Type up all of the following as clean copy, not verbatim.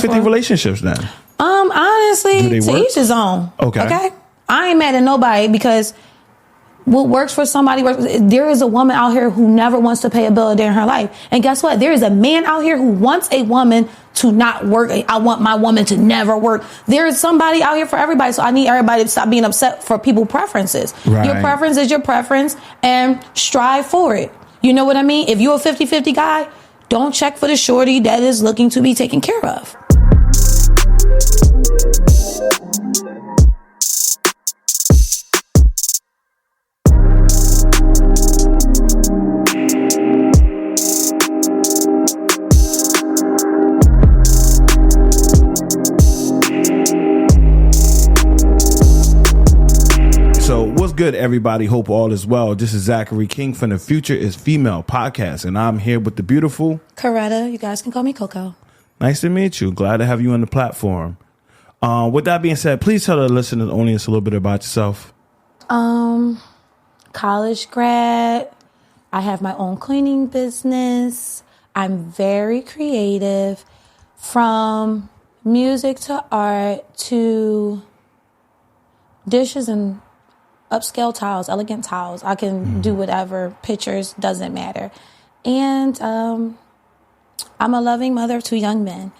50-50 relationships then? Honestly, to each his own. Okay. I ain't mad at nobody because what works for somebody works. There is a woman out here who never wants to pay a bill a day in her life. And guess what? There is a man out here who wants a woman to not work. I want my woman to never work. There is somebody out here for everybody. So I need everybody to stop being upset for people's preferences. Right. Your preference is your preference and strive for it. You know what I mean? If you're a 50-50 guy, don't check for the shorty that is looking to be taken care of. What's good, everybody? Hope all is well. This is Zachary King from the Future is Female podcast, and I'm here with the beautiful Coretta. You guys can call me Coco. Nice to meet you. Glad to have you on the platform. With that being said, please tell the listeners audience a little bit about yourself. College grad. I have my own cleaning business. I'm very creative, from music to art to dishes and upscale tiles, elegant tiles. I can do whatever. Pictures, doesn't matter. And I'm a loving mother of 2 young men.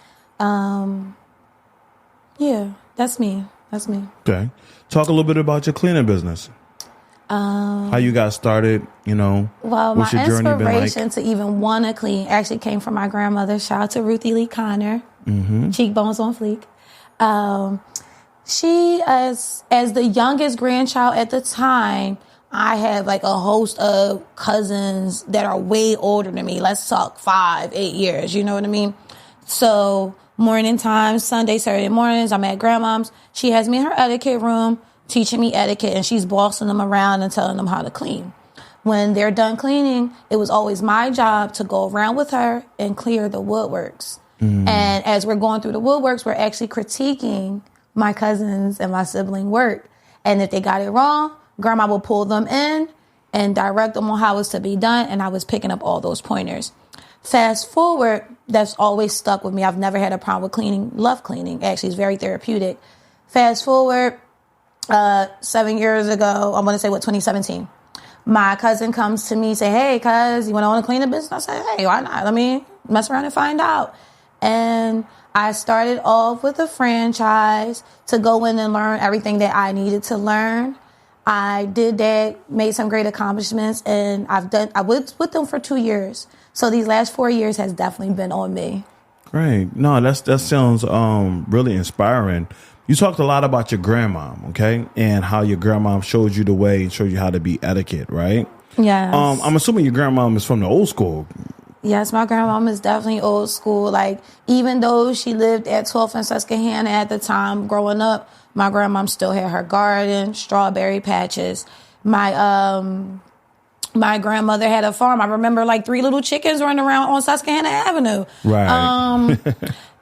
Yeah, that's me. Okay. Talk a little bit about your cleaning business. How you got started, Well, what's my your journey been inspiration like? to even want to clean actually came from my grandmother. Shout out to Ruthie Lee Connor. Cheekbones on fleek. She, as the youngest grandchild at the time, I have like a host of cousins that are way older than me. Let's talk 5, 8 years. You know what I mean? So morning time, Sunday, Saturday mornings, I'm at grandmom's. She has me in her etiquette room, teaching me etiquette, and she's bossing them around and telling them how to clean. When they're done cleaning, it was always my job to go around with her and clear the woodworks. And as we're going through the woodworks, we're actually critiquing my cousins and my sibling work. And if they got it wrong, grandma will pull them in and direct them on how it's to be done. And I was picking up all those pointers. Fast forward, that's always stuck with me. I've never had a problem with cleaning. Love cleaning. Actually, it's very therapeutic. Fast forward, 7 years ago, I want to say 2017. My cousin comes to me, say, hey, cuz, you want to clean the business? I say, hey, why not? Let me mess around and find out. And I started off with a franchise to go in and learn everything that I needed to learn. I did that, made some great accomplishments, and I was with them for 2 years. So these last 4 years has definitely been on me. Great. No, that sounds really inspiring. You talked a lot about your grandmom, okay, and how your grandmom showed you the way and showed you how to be etiquette, right? Yes. I'm assuming your grandmom is from the old school. Yes, my grandmom is definitely old school. Like, even though she lived at 12th and Susquehanna at the time growing up, my grandmom still had her garden, strawberry patches. My grandmother had a farm. I remember like 3 little chickens running around on Susquehanna Avenue. Right.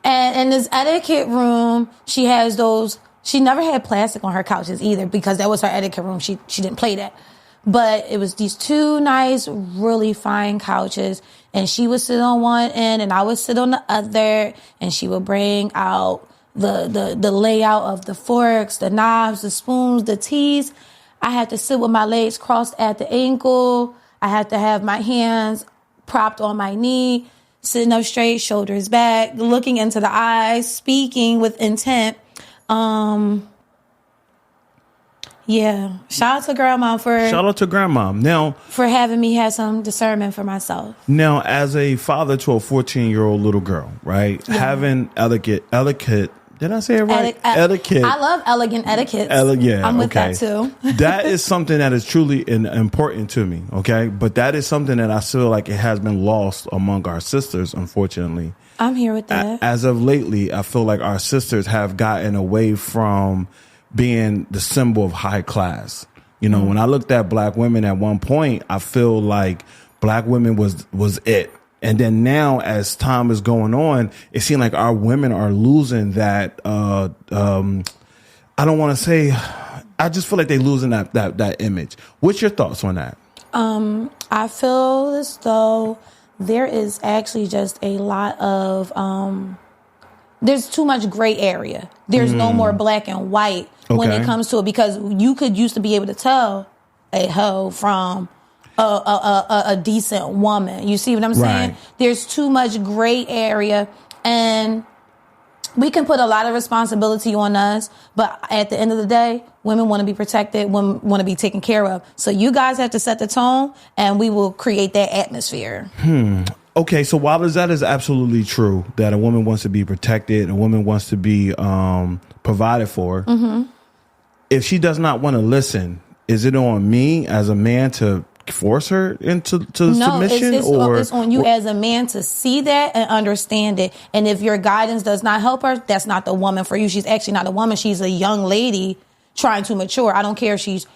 And in this etiquette room, she has those. She never had plastic on her couches either, because that was her etiquette room. She didn't play that. But it was these 2 nice, really fine couches. And she would sit on one end and I would sit on the other. And she would bring out the layout of the forks, the knives, the spoons, the teas. I had to sit with my legs crossed at the ankle. I had to have my hands propped on my knee, sitting up straight, shoulders back, looking into the eyes, speaking with intent. Yeah. Shout out to grandma Now, for having me have some discernment for myself. Now, as a father to a 14-year-old little girl, right? Yeah. Having etiquette. Did I say it right? Etiquette. I love elegant etiquette. Yeah, I'm with that too. That is something that is truly important to me, okay? But that is something that I feel like it has been lost among our sisters, unfortunately. I'm here with that. As of lately, I feel like our sisters have gotten away from being the symbol of high class. When I looked at black women at one point, I feel like black women was it. And then now, as time is going on, it seems like our women are losing that. I don't want to say. I just feel like they're losing that image. What's your thoughts on that? I feel as though there is actually just a lot of there's too much gray area. There's no more black and white when it comes to it, because you could used to be able to tell a hoe from a decent woman. You see what I'm saying? Right. There's too much gray area, and we can put a lot of responsibility on us, but at the end of the day, women want to be protected, women want to be taken care of. So you guys have to set the tone, and we will create that atmosphere. Okay, so while that is absolutely true, that a woman wants to be protected, a woman wants to be provided for, if she does not want to listen, is it on me as a man to force her into submission? It's on you as a man to see that and understand it. And if your guidance does not help her, that's not the woman for you. She's actually not a woman. She's a young lady trying to mature. I don't care if she's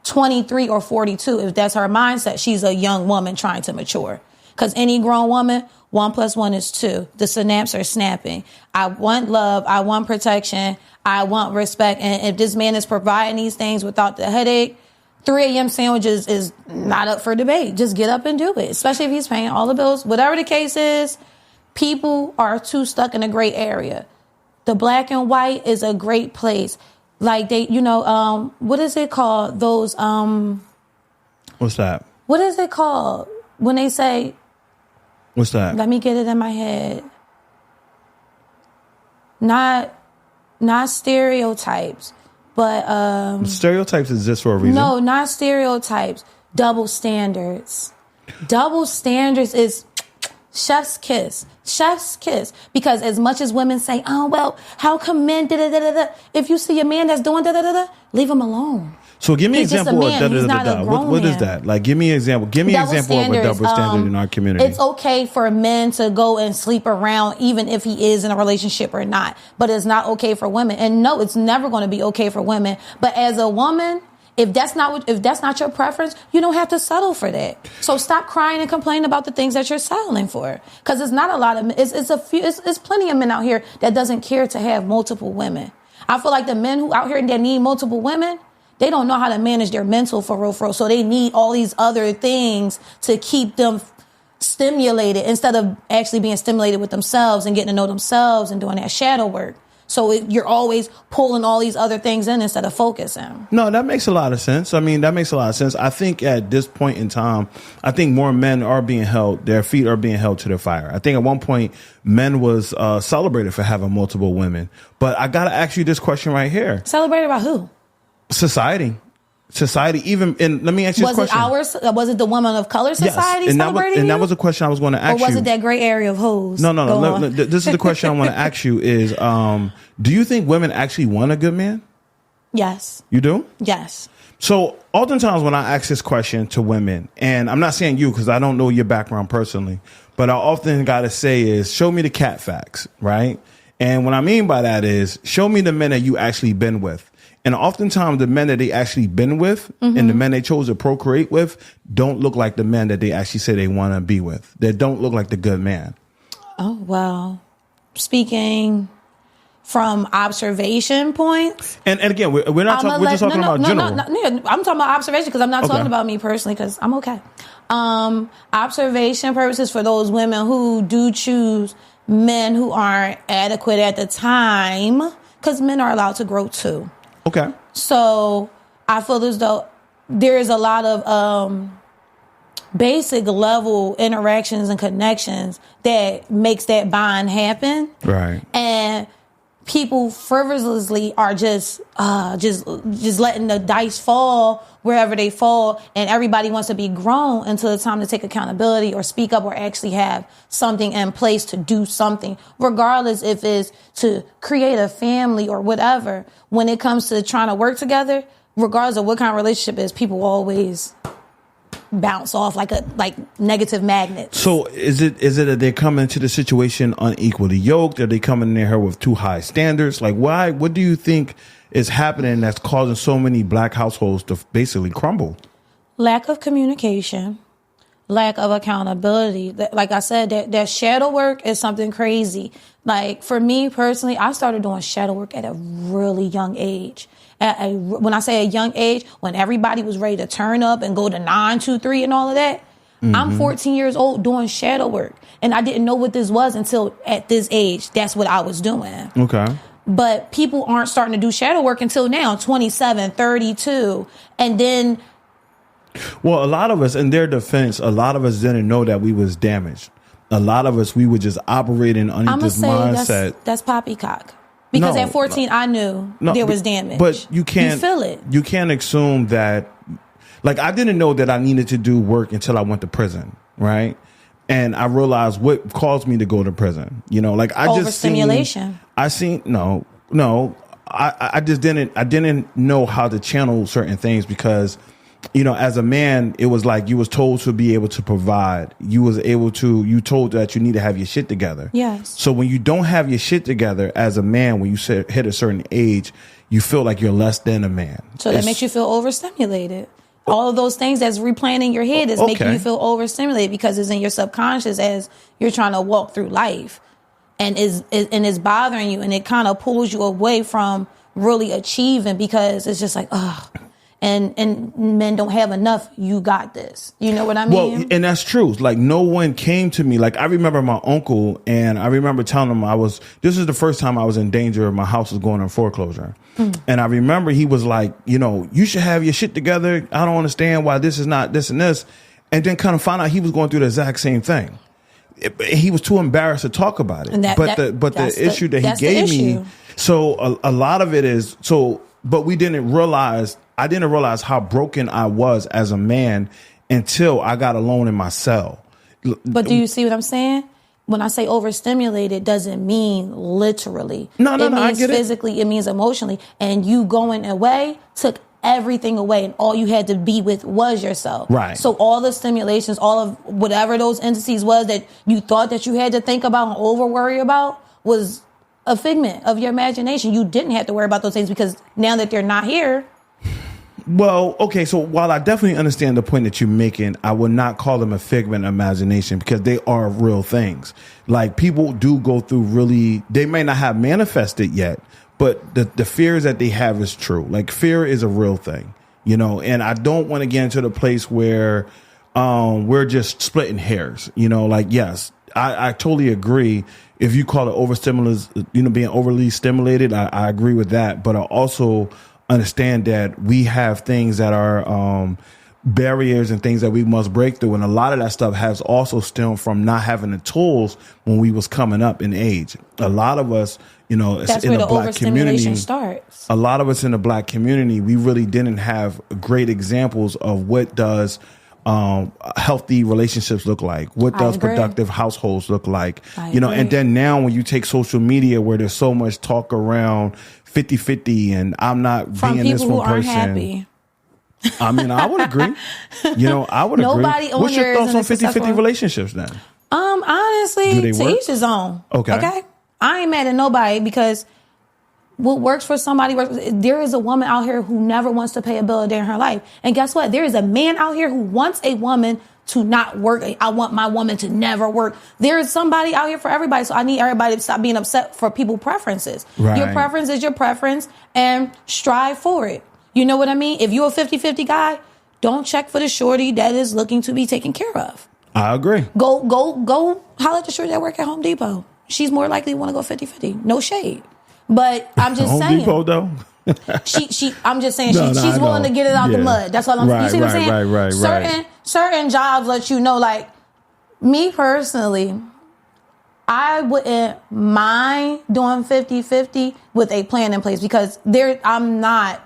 23 or 42. If that's her mindset, she's a young woman trying to mature. Because any grown woman, 1 + 1 is 2. The synapses are snapping. I want love. I want protection. I want respect. And if this man is providing these things without the headache, 3 a.m. sandwiches is not up for debate. Just get up and do it, especially if he's paying all the bills. Whatever the case is, people are too stuck in a gray area. The black and white is a great place. Like they, what is it called? Those, What's that? What is it called when they say, what's that? Let me get it in my head. Not stereotypes, but stereotypes exist for a reason. No, not stereotypes. Double standards. Double standards is chef's kiss. Chef's kiss. Because as much as women say, oh well, how come men da-da-da-da-da? If you see a man that's doing da-da-da-da, leave him alone. So give me an He's just example a man. of He's not a grown what is man. that? Like, give me an example. Give me an example of a double standard in our community. It's okay for men to go and sleep around, even if he is in a relationship or not. But it's not okay for women. And no, it's never going to be okay for women. But as a woman, if that's not your preference, you don't have to settle for that. So stop crying and complaining about the things that you're settling for. Because it's not a lot of it's plenty of men out here that doesn't care to have multiple women. I feel like the men who out here that need multiple women, they don't know how to manage their mental for real. So they need all these other things to keep them stimulated instead of actually being stimulated with themselves and getting to know themselves and doing that shadow work. So you're always pulling all these other things in instead of focusing. No, that makes a lot of sense. I mean, that makes a lot of sense. I think at this point in time, I think more men are being held, their feet are being held to the fire. I think at one point, men was celebrated for having multiple women. But I got to ask you this question right here. Celebrated by who? Society, even in, let me ask you this question. Was it the women of color society celebrating and that was a question I was going to ask you. Or was it that gray area of hoes? No. This is the question I want to ask you is, do you think women actually want a good man? Yes. You do? Yes. So oftentimes when I ask this question to women, and I'm not saying you because I don't know your background personally, but I often got to say is, show me the cat facts, right? And what I mean by that is, show me the men that you actually been with. And oftentimes the men that they actually been with and the men they chose to procreate with don't look like the men that they actually say they want to be with. They don't look like the good man. Oh, well, speaking from observation points. And again, we're not talking, we're just talking about general. I'm talking about observation because I'm not talking about me personally because I'm okay. Observation purposes for those women who do choose men who aren't adequate at the time, because men are allowed to grow too. Okay. So I feel as though there is a lot of basic level interactions and connections that makes that bond happen. Right. And people frivolously are just letting the dice fall wherever they fall, and everybody wants to be grown until it's time to take accountability or speak up or actually have something in place to do something, regardless if it's to create a family or whatever. When it comes to trying to work together, regardless of what kind of relationship it is, people always bounce off like negative magnets. So is it that they're coming into the situation unequally yoked? Are they coming in here with too high standards? Like, why? What do you think is happening that's causing so many black households to basically crumble? Lack of communication, lack of accountability. Like I said, that shadow work is something crazy. Like for me personally, I started doing shadow work at a really young age. When I say a young age, when everybody was ready to turn up and go to 9, 2, 3 and all of that, I'm 14 years old doing shadow work. And I didn't know what this was until at this age. That's what I was doing. Okay. But people aren't starting to do shadow work until now, 27, 32. And then... Well, a lot of us, in their defense, a lot of us didn't know that we was damaged. A lot of us, we were just operating under this mindset. That's poppycock. Because at 14, I knew there was damage. But you can't... You feel it. You can't assume that... Like, I didn't know that I needed to do work until I went to prison, right? And I realized what caused me to go to prison. You know, like I just overstimulation. I just didn't know how to channel certain things because, you know, as a man, it was like you was told to be able to provide. You told that you need to have your shit together. Yes. So when you don't have your shit together as a man, when you hit a certain age, you feel like you're less than a man. So that makes you feel overstimulated. All of those things that's replaying in your head is making you feel overstimulated because it's in your subconscious as you're trying to walk through life, and is bothering you, and it kind of pulls you away from really achieving because it's just like, ugh. And men don't have enough. You got this. You know what I mean? Well, and that's true. Like no one came to me. Like I remember my uncle, and I remember telling him this is the first time I was in danger. My house was going on foreclosure. And I remember he was like, you know, you should have your shit together. I don't understand why this is not this and this. And then kind of found out he was going through the exact same thing. He was too embarrassed to talk about it. But the issue that he gave me. So a lot of it is so, but we didn't realize. I didn't realize how broken I was as a man until I got alone in my cell. But do you see what I'm saying? When I say overstimulated, it doesn't mean literally. No, it means I get physically, it means emotionally. And you going away took everything away, and all you had to be with was yourself. Right. So all the stimulations, all of whatever those entities was that you thought that you had to think about and over worry about was a figment of your imagination. You didn't have to worry about those things because now that they're not here. Well, okay, so while I definitely understand the point that you're making, I would not call them a figment of imagination because they are real things. Like people do go through they may not have manifested yet, but the fears that they have is true. Like fear is a real thing, you know, and I don't want to get into the place where we're just splitting hairs, you know, like, yes, I totally agree. If you call it overstimulus, you know, being overly stimulated, I agree with that. But I also understand that we have things that are barriers and things that we must break through, and a lot of that stuff has also stemmed from not having the tools when we was coming up in age. A lot of us, you know, that's in where the the black community overstimulation starts. A lot of us in the black community, we really didn't have great examples of what does healthy relationships look like, what does productive households look like, you know. And then now when you take social media where there's so much talk around 50-50 and I'm not from being this one person. Aren't happy. I mean, I would agree. You know, I would Nobody agree. What's your thoughts on 50-50 relationships then? Honestly, to each his own. Okay. I ain't mad at nobody because what works for somebody works. There is a woman out here who never wants to pay a bill a day in her life. And guess what? There is a man out here who wants a woman to not work. I want my woman to never work. There is somebody out here for everybody. So I need everybody to stop being upset for people's preferences. Right. Your preference is your preference and strive for it. You know what I mean? If you're a 50-50 guy, don't check for the shorty that is looking to be taken care of. I agree. Go holler at the shorty that work at Home Depot. She's more likely to want to go 50-50. No shade. But I'm just saying. Home Depot, though? I'm just saying she's willing to get it out the mud. That's all I'm saying. You see what I'm saying? Certain jobs let you know, like me personally, I wouldn't mind doing 50-50 with a plan in place because I'm not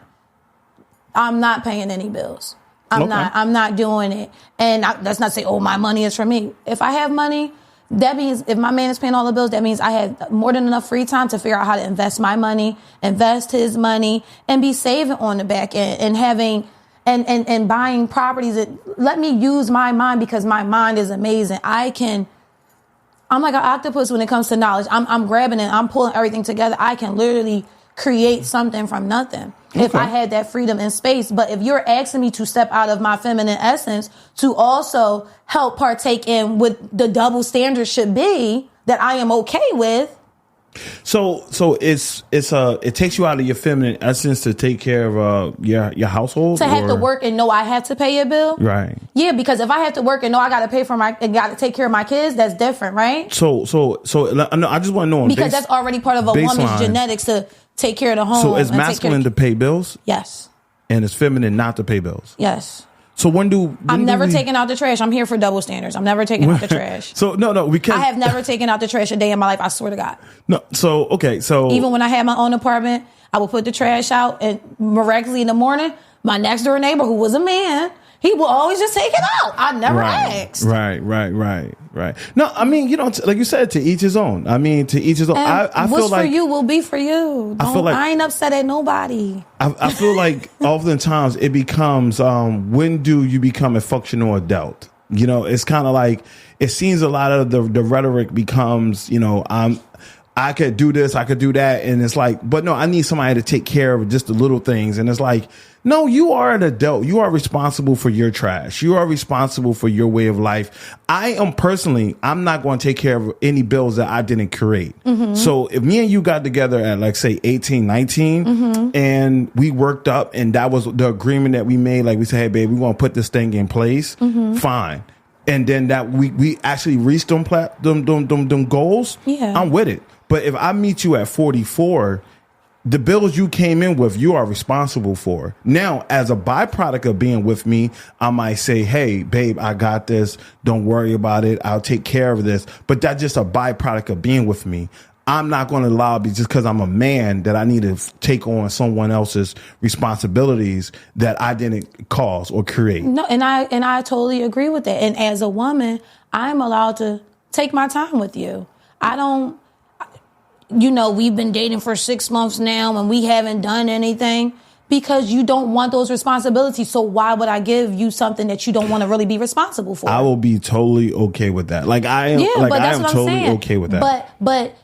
paying any bills. I'm not doing it. And that's not to say, oh, my money is for me. If I have money, that means if my man is paying all the bills, that means I have more than enough free time to figure out how to invest my money, invest his money, and be saving on the back end and having and buying properties. Let me use my mind because my mind is amazing. I'm like an octopus when it comes to knowledge. I'm grabbing it. I'm pulling everything together. I can literally create something from nothing if I had that freedom and space. But if you're asking me to step out of my feminine essence to also help partake in what the double standard should be that I am okay with, So it takes you out of your feminine essence to take care of your household. To have to work and know I have to pay a bill. Right. Yeah, because if I have to work and know I got to pay for got to take care of my kids, that's different, right? So I just want to know because that's already part of a woman's genetics to take care of the home. So it's masculine to pay bills. Yes. And it's feminine not to pay bills. Yes. So I'm never taking out the trash. I'm here for double standards. I'm never taking out the trash. So I have never taken out the trash a day in my life. I swear to God. No. So okay. So even when I had my own apartment, I would put the trash out, and miraculously in the morning, my next door neighbor, who was a man, he will always just take it out. I never asked. Right. No, I mean, like you said, to each his own. I mean, to each his own. I feel like what's for you will be for you. I ain't upset at nobody. I feel like oftentimes it becomes, when do you become a functional adult? It's kind of like, it seems a lot of the rhetoric becomes, I could do this, I could do that. And it's like, but no, I need somebody to take care of just the little things. And it's like, no, you are an adult. You are responsible for your trash. You are responsible for your way of life. I'm not going to take care of any bills that I didn't create. Mm-hmm. So if me and you got together at like, say 18, 19, mm-hmm. and we worked up and that was the agreement that we made. Like we said, hey, babe, we're going to put this thing in place. Mm-hmm. Fine. And then that we actually reached them goals. Yeah. I'm with it. But if I meet you at 44, the bills you came in with, you are responsible for. Now, as a byproduct of being with me, I might say, hey, babe, I got this. Don't worry about it. I'll take care of this. But that's just a byproduct of being with me. I'm not going to allow just because I'm a man that I need to take on someone else's responsibilities that I didn't cause or create. No, and I totally agree with that. And as a woman, I'm allowed to take my time with you. We've been dating for 6 months now and we haven't done anything because you don't want those responsibilities. So why would I give you something that you don't want to really be responsible for? I will be totally okay with that. Like I am, totally okay with that. But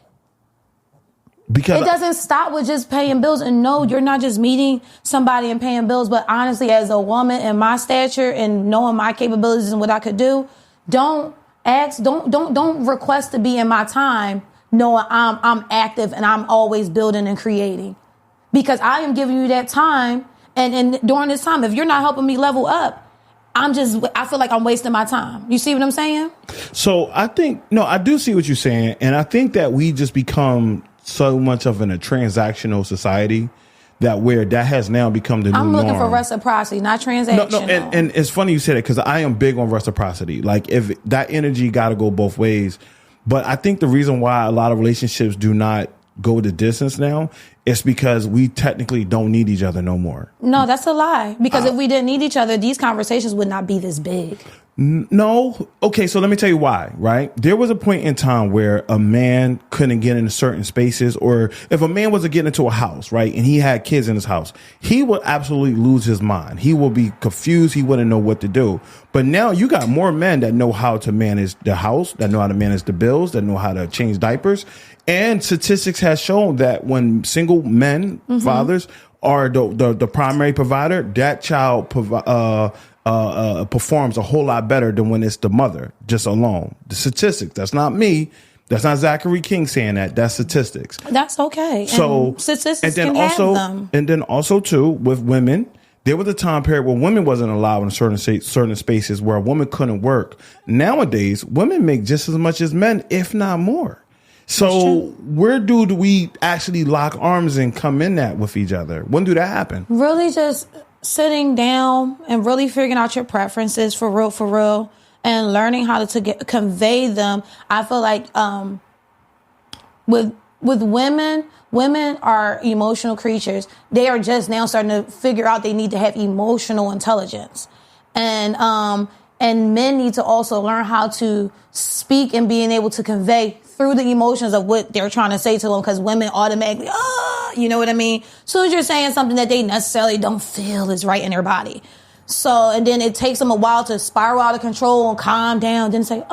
because it doesn't stop with just paying bills. And no, you're not just meeting somebody and paying bills. But honestly, as a woman in my stature and knowing my capabilities and what I could do, don't request to be in my time knowing I'm active and I'm always building and creating. Because I am giving you that time. And during this time, if you're not helping me level up, I feel like I'm wasting my time. You see what I'm saying? So I do see what you're saying. And I think that we just become so much of a transactional society that has now become the new norm. I'm looking for reciprocity, not transactional. No, and it's funny you said it because I am big on reciprocity. Like if that energy got to go both ways. But I think the reason why a lot of relationships do not go the distance now is because we technically don't need each other no more. No, that's a lie. Because if we didn't need each other, these conversations would not be this big. No. Okay, so let me tell you why, right? There was a point in time where a man couldn't get into certain spaces, or if a man was to get into a house, right, and he had kids in his house, he would absolutely lose his mind. He would be confused. He wouldn't know what to do. But now you got more men that know how to manage the house, that know how to manage the bills, that know how to change diapers. And statistics has shown that when single men, mm-hmm. fathers, are the primary provider, that child performs a whole lot better than when it's the mother just alone. The statistics. That's not me. That's not Zachary King saying that. That's statistics. That's okay. So and statistics can have them. And then also too with women, there was a time period where women wasn't allowed in certain spaces where a woman couldn't work. Nowadays, women make just as much as men, if not more. So where do we actually lock arms and come in that with each other? When do that happen? Really just sitting down and really figuring out your preferences for real, and learning how to convey them. I feel like with women are emotional creatures. They are just now starting to figure out they need to have emotional intelligence. And men need to also learn how to speak and being able to convey through the emotions of what they're trying to say to them, because women automatically, you know what I mean? As soon as you're saying something that they necessarily don't feel is right in their body. So, and then it takes them a while to spiral out of control and calm down, then say,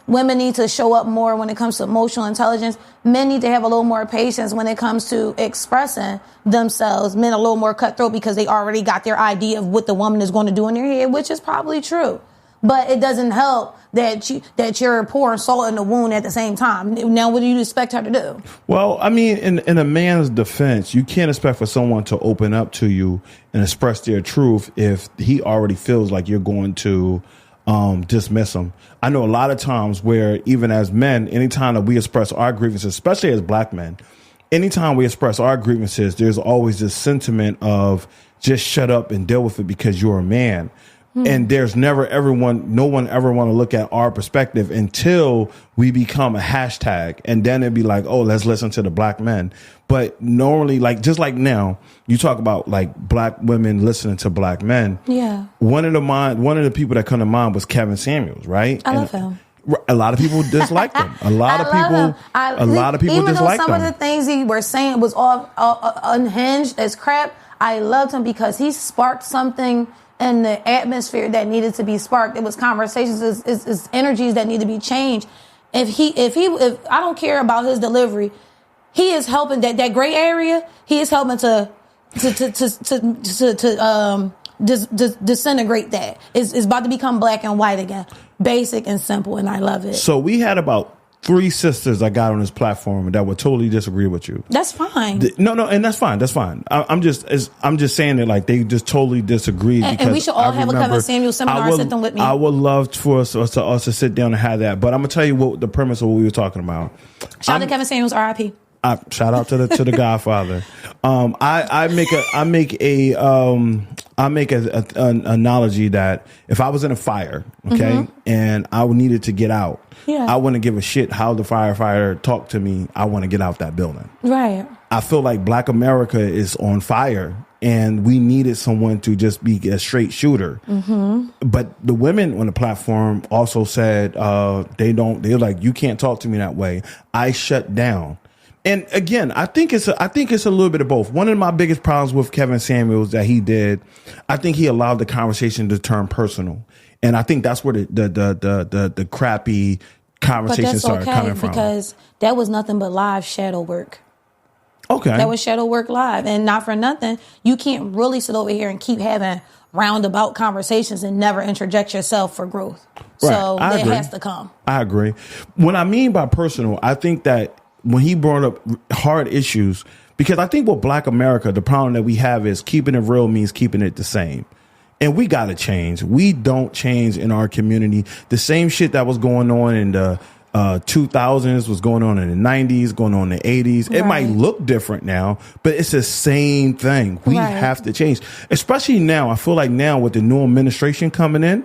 women need to show up more when it comes to emotional intelligence. Men need to have a little more patience when it comes to expressing themselves. Men are a little more cutthroat because they already got their idea of what the woman is going to do in their head, which is probably true. But it doesn't help that you're pouring salt in the wound at the same time. Now, what do you expect her to do? Well, I mean, in a man's defense, you can't expect for someone to open up to you and express their truth if he already feels like you're going to dismiss him. I know a lot of times where even as men, anytime that we express our grievances, especially as black men, anytime we express our grievances, there's always this sentiment of just shut up and deal with it because you're a man. And there's no one ever want to look at our perspective until we become a hashtag. And then it'd be like, oh, let's listen to the black men. But normally, like, just like now, you talk about like black women listening to black men. Yeah. One of the people that come to mind was Kevin Samuels, right? I love him. A lot of people dislike them. A lot of people dislike them. Even though some of the things he was saying was all unhinged as crap, I loved him because he sparked something in the atmosphere that needed to be sparked. It was conversations, is energies that need to be changed. If I don't care about his delivery, he is helping that gray area. He is helping to disintegrate that. It's about to become black and white again. Basic and simple, and I love it. So we had about 3 sisters I got on this platform that would totally disagree with you. That's fine. No, and that's fine. That's fine. I'm just saying that like they just totally disagree. And we should all have a Kevin Samuel seminar. Sit them with me. I would love for us to sit down and have that. But I'm gonna tell you what the premise of what we were talking about. Shout out to Kevin Samuels, R.I.P. Shout out to the Godfather. I make an analogy that if I was in a fire, okay, and I needed to get out, I wouldn't give a shit how the firefighter talked to me. I want to get out that building. Right. I feel like Black America is on fire, and we needed someone to just be a straight shooter. But the women on the platform also said they're like, you can't talk to me that way. I shut down. And again, I think it's a little bit of both. One of my biggest problems with Kevin Samuels that he did, I think he allowed the conversation to turn personal, and I think that's where the crappy conversation started coming from. Because that was nothing but live shadow work. Okay, that was shadow work live, and not for nothing, you can't really sit over here and keep having roundabout conversations and never interject yourself for growth. Right. So it has to come. I agree. What I mean by personal, I think that when he brought up hard issues, because I think with Black America, the problem that we have is keeping it real means keeping it the same. And we got to change. We don't change in our community. The same shit that was going on in the 2000s was going on in the 90s, going on in the 80s. It might look different now, but it's the same thing. We have to change, especially now. I feel like now with the new administration coming in,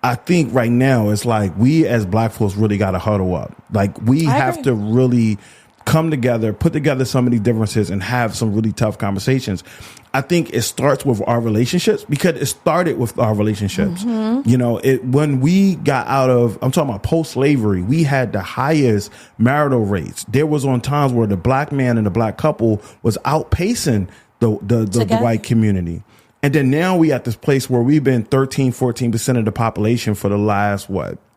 I think right now it's like we as Black folks really got to huddle up. Like we have to really come together, put together some of these differences and have some really tough conversations. I think it starts with our relationships, because it started with our relationships. You know, when we got out of, I'm talking about post-slavery, we had the highest marital rates. There was on times where the Black man and the Black couple was outpacing the white community. And then now we at this place where we've been 14% of the population for the last,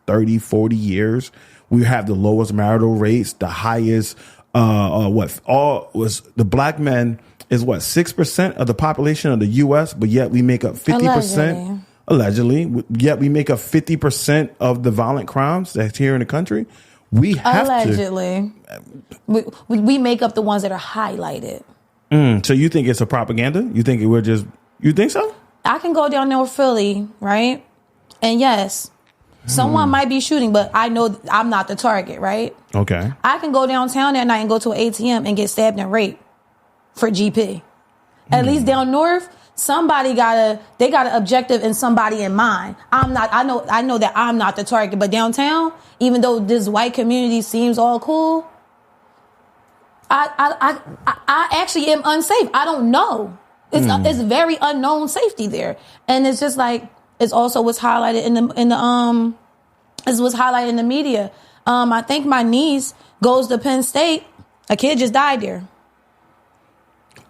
30, 40 years. We have the lowest marital rates, the highest, the Black men is 6% of the population of the U.S., but yet we make up 50%. Allegedly. Yet we make up 50% of the violent crimes that's here in the country. We have allegedly. We make up the ones that are highlighted. So you think it's a propaganda? You think you think so? I can go down North Philly, right? And yes, someone might be shooting, but I know I'm not the target, right? Okay. I can go downtown that night and go to an ATM and get stabbed and raped for GP. At least down north, somebody got an objective and somebody in mind. I know that I'm not the target, but downtown, even though this white community seems all cool, I actually am unsafe. I don't know. It's very unknown safety there, and it's just like it's also what's highlighted is what's highlighted in the media. I think my niece goes to Penn State. A kid just died there.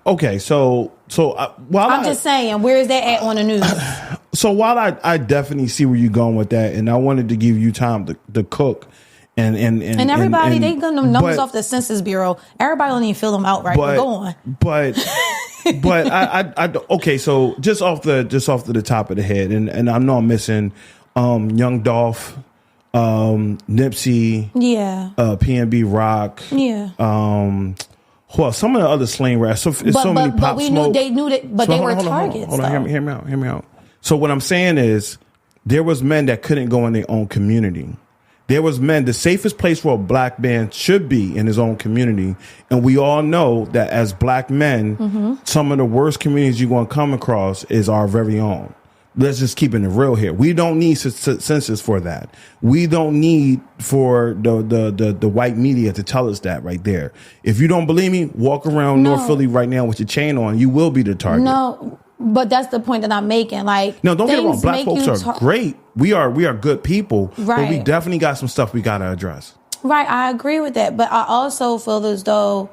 Okay, so while I'm just saying, where is that at on the news? So while I definitely see where you're going with that, and I wanted to give you time to cook. And everybody, they got them numbers off the Census Bureau. Everybody don't even fill them out right. But go on. But I okay. So just off the top of the head, and I know I'm missing Young Dolph, Nipsey, PNB Rock, well, some of the other slang rats. So it's so many Pop Smoke. They knew that, but so they were targets. Hold on, hear me out. So what I'm saying is, there was men that couldn't go in their own community. There was men. The safest place for a black man should be in his own community, and we all know that as black men, some of the worst communities you're going to come across is our very own. Let's just keep it real here. We don't need census for that. We don't need for the white media to tell us that right there. If you don't believe me, walk around North Philly right now with your chain on. You will be the target. No, but that's the point that I'm making. Like, no, don't get it wrong. Black folks are great. We are good people. Right. But we definitely got some stuff we got to address. Right. I agree with that. But I also feel as though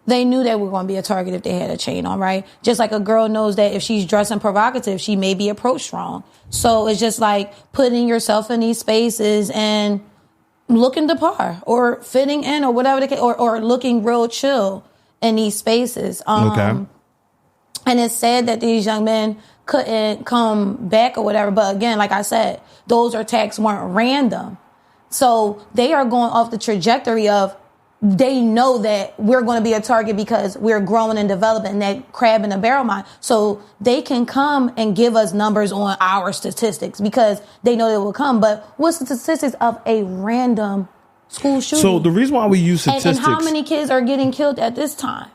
they knew they were going to be a target if they had a chain on, right? Just like a girl knows that if she's dressing provocative, she may be approached wrong. So it's just like putting yourself in these spaces and looking the par or fitting in or whatever the case, or looking real chill in these spaces. Okay. And it's sad that these young men couldn't come back or whatever. But again, like I said, those attacks weren't random. So they are going off the trajectory of, they know that we're going to be a target because we're growing and developing that crab in the barrel mind. So they can come and give us numbers on our statistics because they know they will come. But what's the statistics of a random school shooting? So the reason why we use statistics. And how many kids are getting killed at this time?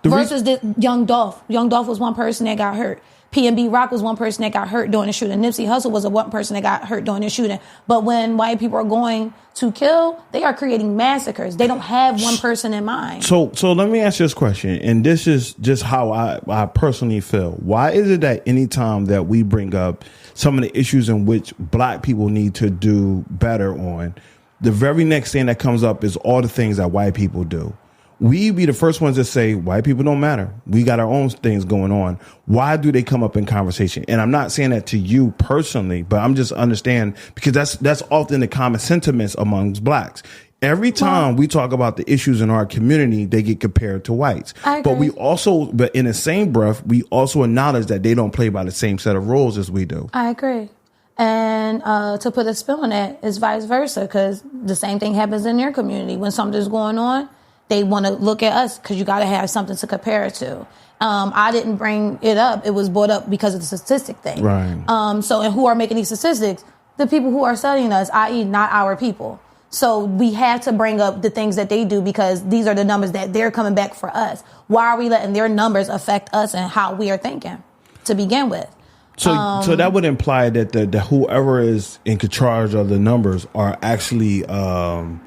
Versus this Young Dolph. Young Dolph was one person that got hurt. PNB Rock was one person that got hurt during the shooting. Nipsey Hussle was one person that got hurt during the shooting. But when white people are going to kill, they are creating massacres. They don't have one person in mind. So let me ask you this question, and this is just how I personally feel. Why is it that anytime that we bring up some of the issues in which black people need to do better on, the very next thing that comes up is all the things that white people do? We be the first ones that say white people don't matter. We got our own things going on. Why do they come up in conversation? And I'm not saying that to you personally, but I'm just understand because that's often the common sentiments amongst blacks. Every time we talk about the issues in our community, they get compared to whites. But but in the same breath, we also acknowledge that they don't play by the same set of rules as we do. I agree. And to put a spin on that is vice versa, because the same thing happens in their community. When something's going on, they want to look at us because you got to have something to compare it to. I didn't bring it up. It was brought up because of the statistic thing. Right. And who are making these statistics? The people who are studying us, i.e. not our people. So we have to bring up the things that they do because these are the numbers that they're coming back for us. Why are we letting their numbers affect us and how we are thinking to begin with? So that would imply that the whoever is in charge of the numbers are actually kind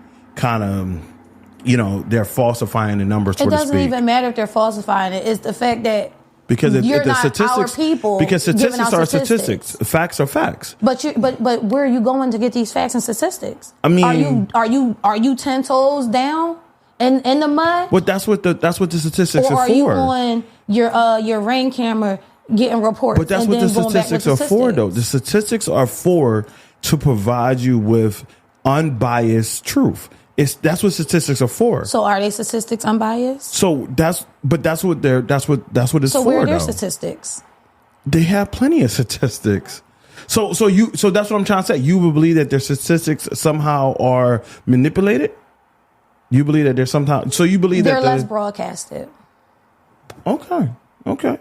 of... they're falsifying the numbers, so to speak. It doesn't even matter if they're falsifying it. It's the fact that you're not our people. Because statistics are statistics. Facts are facts. But where are you going to get these facts and statistics? I mean, are you 10 toes down in the mud? Well, that's what the statistics are for. Or are you on your Rain camera getting reports? But that's what the statistics are for, though. The statistics are for to provide you with unbiased truth. That's what statistics are for. So are they statistics unbiased? So that's what it's for. So where are their statistics? They have plenty of statistics. So that's what I'm trying to say. You would believe that their statistics somehow are manipulated? You believe that they're somehow, so you believe they're that less broadcasted. Okay. Okay.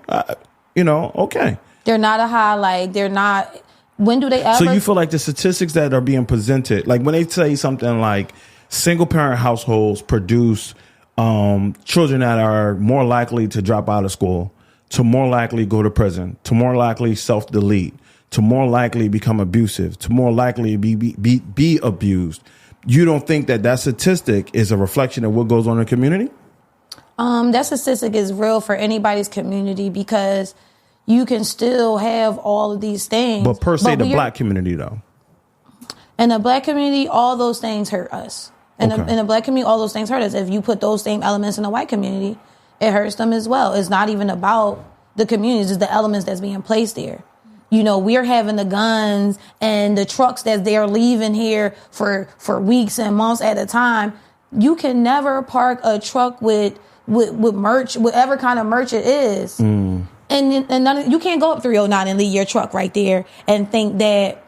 They're not a highlight. They're not, when do they ever? So you feel like the statistics that are being presented, like when they say something like, single parent households produce children that are more likely to drop out of school, to more likely go to prison, to more likely self-delete, to more likely become abusive, to more likely be abused. You don't think that statistic is a reflection of what goes on in the community? That statistic is real for anybody's community because you can still have all of these things. But per se, the black community, though. In the black community, all those things hurt us. In the black community, all those things hurt us. If you put those same elements in the white community, it hurts them as well. It's not even about the communities, it's the elements that's being placed there. We're having the guns and the trucks that they're leaving here for weeks and months at a time. You can never park a truck with merch, whatever kind of merch it is. And you can't go up 309 and leave your truck right there and think that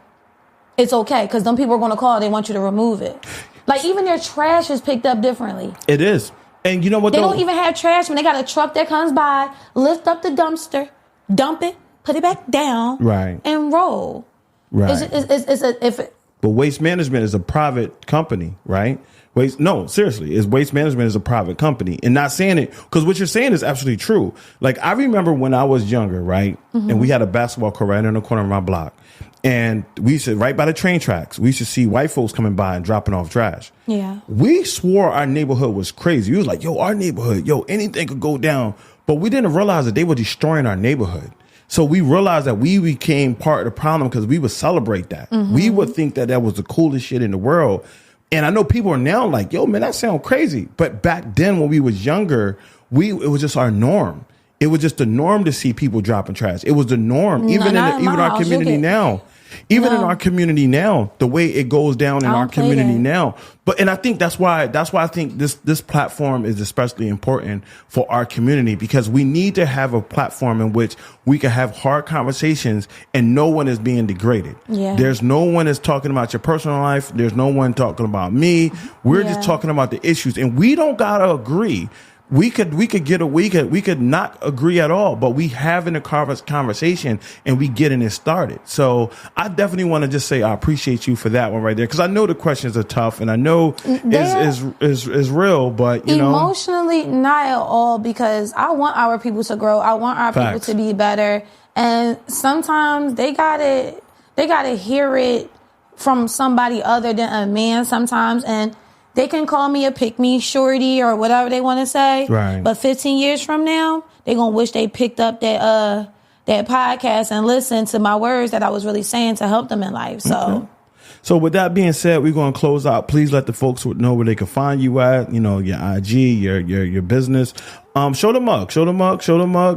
it's okay because them people are going to call. They want you to remove it. Like even their trash is picked up differently. It is. And you know what? They don't even have trash when they got a truck that comes by, lift up the dumpster, dump it, put it back down, right, and roll. Right. But Waste Management is a private company, right? Seriously, Waste Management is a private company. And not saying it, because what you're saying is absolutely true. Like, I remember when I was younger, right? Mm-hmm. And we had a basketball court right in the corner of my block. And we used to, right by the train tracks, we used to see white folks coming by and dropping off trash. Yeah. We swore our neighborhood was crazy. We was like, yo, our neighborhood, anything could go down. But we didn't realize that they were destroying our neighborhood. So we realized that we became part of the problem because we would celebrate that. Mm-hmm. We would think that was the coolest shit in the world. And I know people are now like, yo, man, that sounds crazy. But back then when we was younger, it was just our norm. It was just the norm to see people dropping trash. It was the norm, even in our community now. Even in our community now, the way it goes down in our community now. And I think that's why I think this platform is especially important for our community, because we need to have a platform in which we can have hard conversations and no one is being degraded. Yeah. There's no one that's talking about your personal life. There's no one talking about me. We're just talking about the issues, and we don't gotta agree. We could not agree at all, but we having a conversation and we getting it started. So I definitely want to just say I appreciate you for that one right there, because I know the questions are tough and I know is real, but emotionally not at all, because I want our people to grow. I want our people to be better, and sometimes they gotta hear it from somebody other than a man sometimes, and they can call me a pick-me shorty or whatever they want to say. Right. But 15 years from now, they're going to wish they picked up that podcast and listened to my words that I was really saying to help them in life. So. Okay. So with that being said, we're going to close out. Please let the folks know where they can find you at, your IG, your business. Show the mug.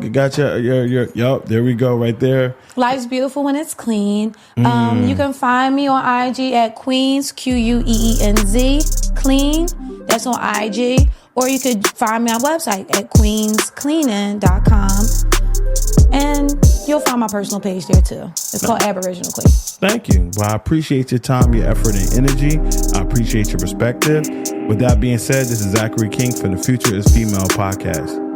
You got yup, there we go right there. Life's beautiful when it's clean. You can find me on IG at Queens, QUEENZ, clean. That's on IG. Or you could find me on my website at queenscleaning.com. And you'll find my personal page there too. It's called Aboriginal Queen. Thank you. Well, I appreciate your time, your effort, and energy. I appreciate your perspective. With that being said, this is Zachary King from the Future is Female podcast.